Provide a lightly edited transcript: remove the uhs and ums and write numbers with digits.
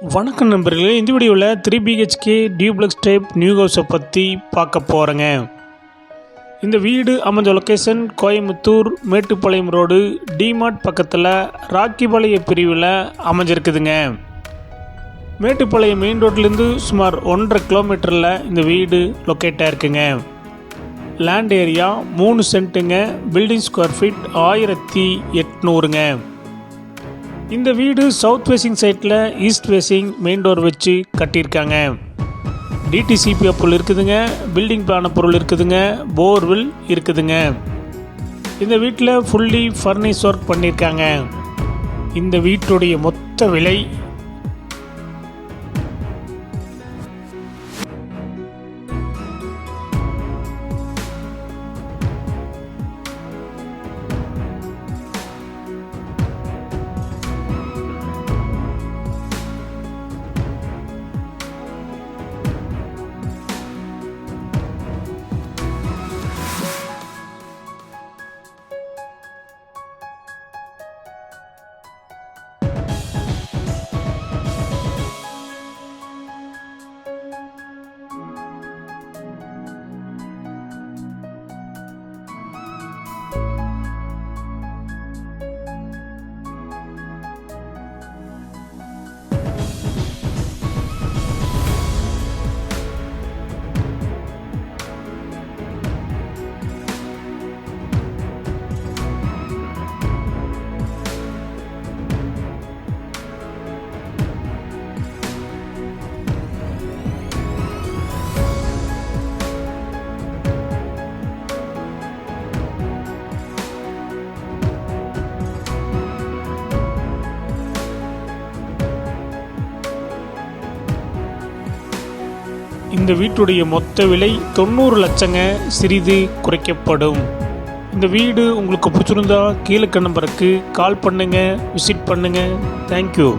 வணக்கம் நண்பர்களே, இந்த வீடியோவில் 3 BHK டியூப்ளெக்ஸ் டைப் நியூ ஹவுஸை பற்றி பார்க்க போகிறேங்க. இந்த வீடு அமைஞ்ச லொக்கேஷன் கோயம்புத்தூர் மேட்டுப்பாளையம் ரோடு டிமார்ட் பக்கத்தில் ராக்கிபாளையம் பிரிவில் அமைஞ்சிருக்குதுங்க. மேட்டுப்பாளையம் மெயின் ரோட்லேருந்து சுமார் 1.5 கிலோமீட்டரில் இந்த வீடு லொக்கேட் ஆகிருக்குங்க. லேண்ட் ஏரியா 3 சென்ட்டுங்க. பில்டிங் ஸ்கொயர் ஃபீட் 1800ங்க. இந்த வீடு சவுத் ஃபேசிங் சைட்டில் ஈஸ்ட் ஃபேசிங் மெயின் டோர் வச்சு கட்டியிருக்காங்க. டிடிசிபி பொருள் இருக்குதுங்க. பில்டிங் பிளான பொருள் இருக்குதுங்க. போர்வில் இருக்குதுங்க. இந்த வீட்டில் ஃபுல்லி ஃபர்னிஷ் ஒர்க் பண்ணியிருக்காங்க. இந்த வீட்டுடைய மொத்த விலை இந்த வீட்டுடைய மொத்த விலை 90 லட்சங்க. சிறிது குறைக்கப்படும். இந்த வீடு உங்களுக்கு பிடிச்சிருந்தா கீழே நம்பருக்கு கால் பண்ணுங்கள், விசிட் பண்ணுங்கள். தேங்க்யூ.